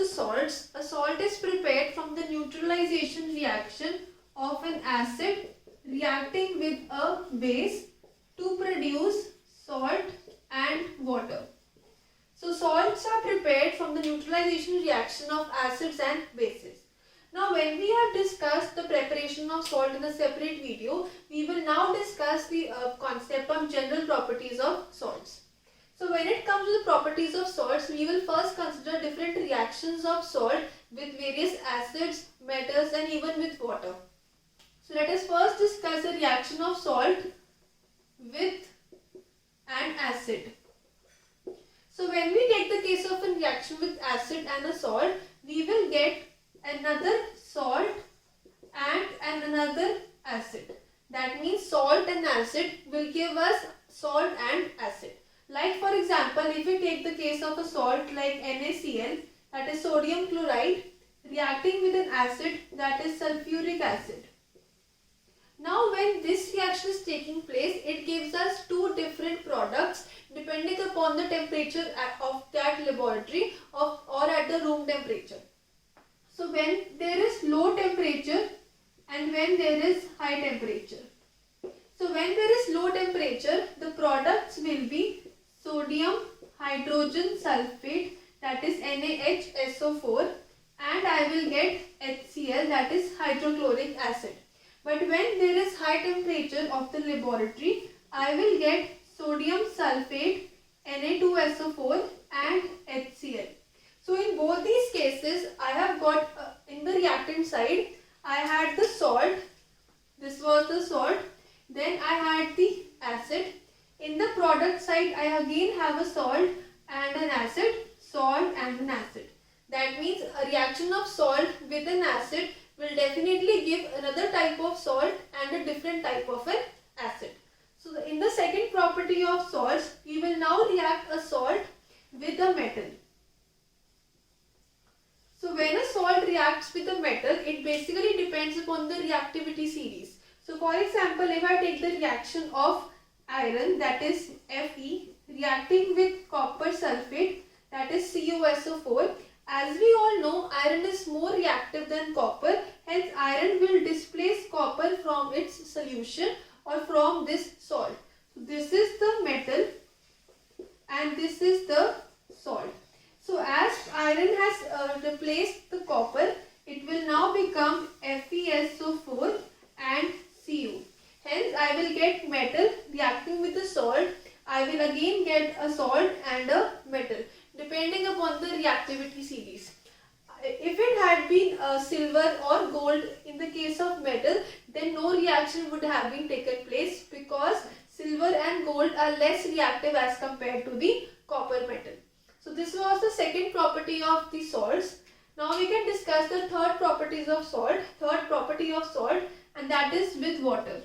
the salts, a salt is prepared from the neutralization reaction of an acid reacting with a base to produce salt and water. So salts are prepared from the neutralization reaction of acids and bases. Now when we have discussed the preparation of salt in a separate video, we will now discuss the concept of general properties of salts. So when it comes to the properties of salts, we will first consider different reactions of salt with various acids, metals and even with water. So let us first discuss the reaction of salt with an acid. So when we take the case of a reaction with acid and a salt, we will get another salt and another acid. That means salt and acid will give us salt and acid. Like for example, if we take the case of a salt like NaCl, that is sodium chloride, reacting with an acid, that is sulfuric acid. Now when this reaction is taking place, it gives us two different products depending upon the temperature of that laboratory or at the room temperature. So when there is low temperature and when there is high temperature. So when there is low temperature, the products will be sodium hydrogen sulfate, that is NaHSO4, and I will get HCl, that is hydrochloric acid. But when there is high temperature of the laboratory, I will get sodium sulfate, Na2SO4 and HCl. So in both these cases, I have got in the reactant side, I had the salt, this was the salt, then I had the acid. In the product side, I again have a salt and an acid, salt and an acid. That means a reaction of salt with an acid will definitely give another type of salt and a different type of an acid. So in the second property of salts, we will now react a salt with a metal. So when a salt reacts with a metal, it basically depends upon the reactivity series. So for example, if I take the reaction of iron, that is Fe, reacting with copper sulfate, that is CuSO4. As we all know, iron is more reactive than copper, hence iron will displace copper from its solution or from this salt. So this is the metal and this is the salt. So as iron has replaced the copper, it will now become FeSO4 and Cu. Hence I will get metal reacting with the salt. I will again get a salt and a metal depending upon the reactivity series. If it had been silver or gold in the case of metal, then no reaction would have been taken place because silver and gold are less reactive as compared to the copper metal. So this was the second property of the salts. Now we can discuss the third property of salt, and that is with water.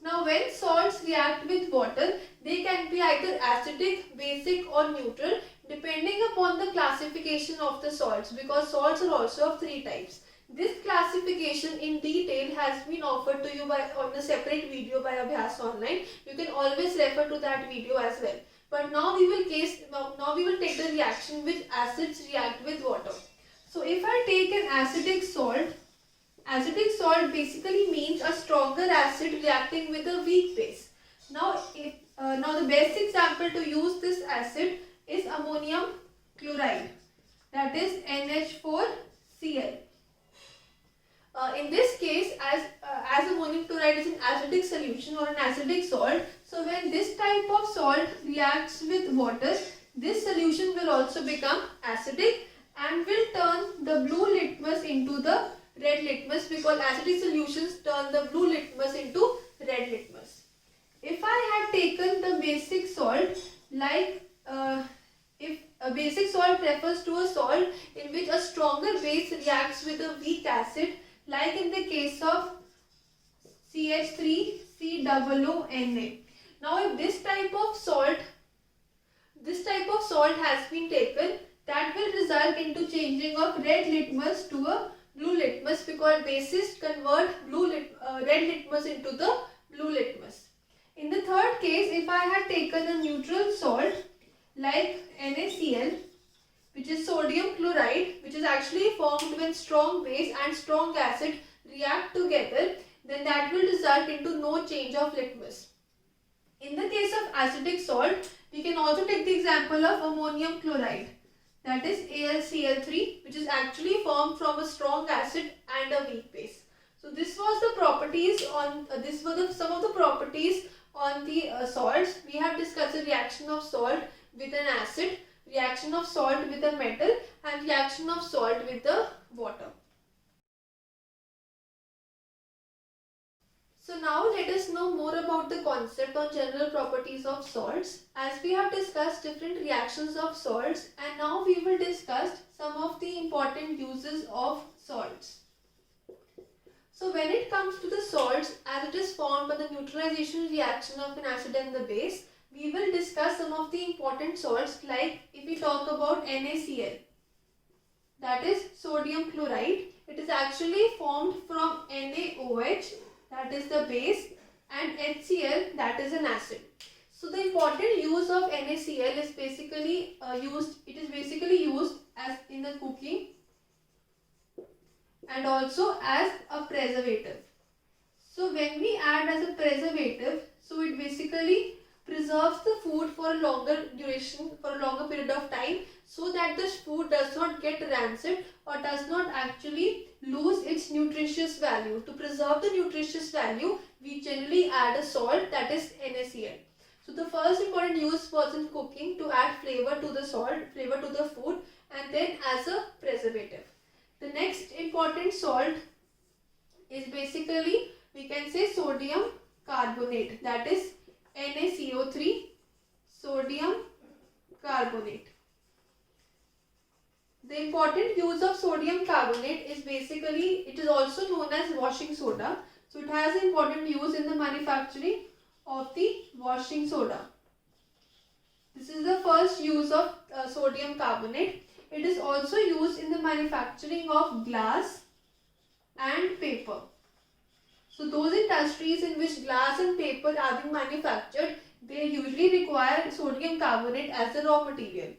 Now when salts react with water, they can be either acidic, basic or neutral depending upon the classification of the salts, because salts are also of three types. This classification in detail has been offered to you on a separate video by Abhyas Online. You can always refer to that video as well. But now we will take the reaction which acids react with water. So if I take an acidic salt basically means a stronger acid reacting with a weak base. Now the best example to use this acid is ammonium chloride, that is NH4Cl. In this case, as ammonium chloride is an acidic solution or an acidic salt, so when this type of salt reacts with water, this solution will also become acidic and will turn the blue litmus into the red litmus, because acidic solutions turn the blue litmus into red litmus. If I had taken the basic salt, like if a basic salt refers to a salt in which a stronger base reacts with a weak acid, like in the case of CH3COONA. Now if this type of salt has been taken, that will result into changing of red litmus to a blue litmus, because bases convert red litmus into the blue litmus. In the third case, if I had taken a neutral salt like NaCl, is sodium chloride, which is actually formed when strong base and strong acid react together, then that will result into no change of litmus. In the case of acidic salt, we can also take the example of ammonium chloride, that is AlCl3, which is actually formed from a strong acid and a weak base. So this was the properties on some of the properties on the salts. We have discussed the reaction of salt with an acid, reaction of salt with a metal, and reaction of salt with the water. So now let us know more about the concept on general properties of salts. As we have discussed different reactions of salts, and now we will discuss some of the important uses of salts. So when it comes to the salts, as it is formed by the neutralization reaction of an acid and the base, we will discuss some of the important salts, like if we talk about NaCl, that is sodium chloride. It is actually formed from NaOH, that is the base, and HCl, that is an acid. So the important use of NaCl is basically used as in the cooking and also as a preservative. So when we add as a preservative, so it basically preserves the food for a longer duration, for a longer period of time, so that the food does not get rancid or does not actually lose its nutritious value. To preserve the nutritious value, we generally add a salt, that is NaCl. So the first important use was in cooking, to add flavor to the salt, flavor to the food, and then as a preservative. The next important salt is basically, we can say, sodium carbonate, that is NaCO3, sodium carbonate. The important use of sodium carbonate is basically, it is also known as washing soda. So it has important use in the manufacturing of the washing soda. This is the first use of sodium carbonate. It is also used in the manufacturing of glass and paper. So those industries in which glass and paper are being manufactured, they usually require sodium carbonate as the raw material.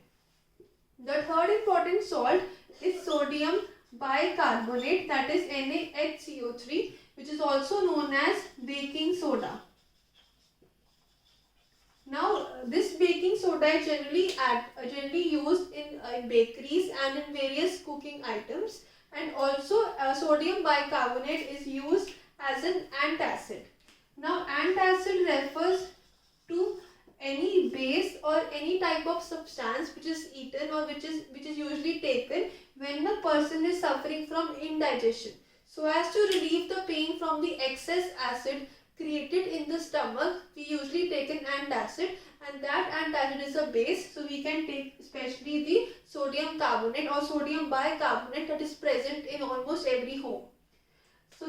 The third important salt is sodium bicarbonate, that is NaHCO3, which is also known as baking soda. Now this baking soda is generally used in bakeries and in various cooking items, and also sodium bicarbonate is used as an antacid. Now antacid refers to any base or any type of substance which is eaten or which is usually taken when the person is suffering from indigestion, so as to relieve the pain from the excess acid created in the stomach. We usually take an antacid, and that antacid is a base, so we can take especially the sodium carbonate or sodium bicarbonate that is present in almost every home. So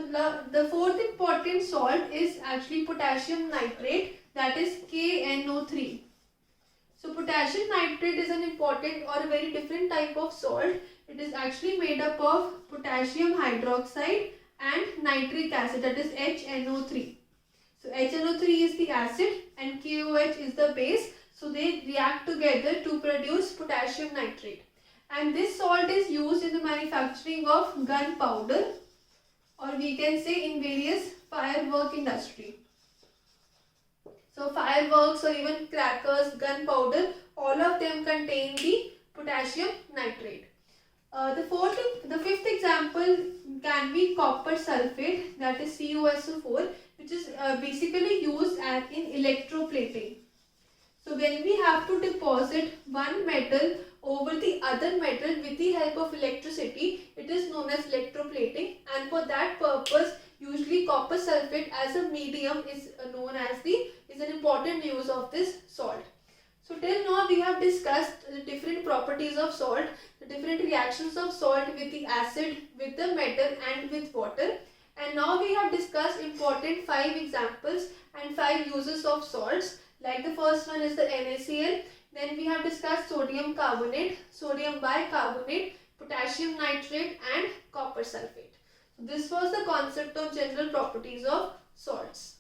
the fourth important salt is actually potassium nitrate, that is KNO3. So potassium nitrate is an important or a very different type of salt. It is actually made up of potassium hydroxide and nitric acid, that is HNO3. So HNO3 is the acid and KOH is the base. So they react together to produce potassium nitrate. And this salt is used in the manufacturing of gunpowder, or we can say in various firework industry. So fireworks or even crackers, gunpowder, all of them contain the potassium nitrate. The fifth example can be copper sulfate, that is CuSO4, which is basically used in electroplating. So when we have to deposit one metal over the other metal with the help of electricity, it is known as electroplating, and for that purpose usually copper sulfate as a medium is an important use of this salt. So till now we have discussed the different properties of salt, the different reactions of salt with the acid, with the metal and with water. And now we have discussed important 5 examples and 5 uses of salts. Like the first one is the NaCl, then we have discussed sodium carbonate, sodium bicarbonate, potassium nitrate and copper sulfate. So this was the concept of general properties of salts.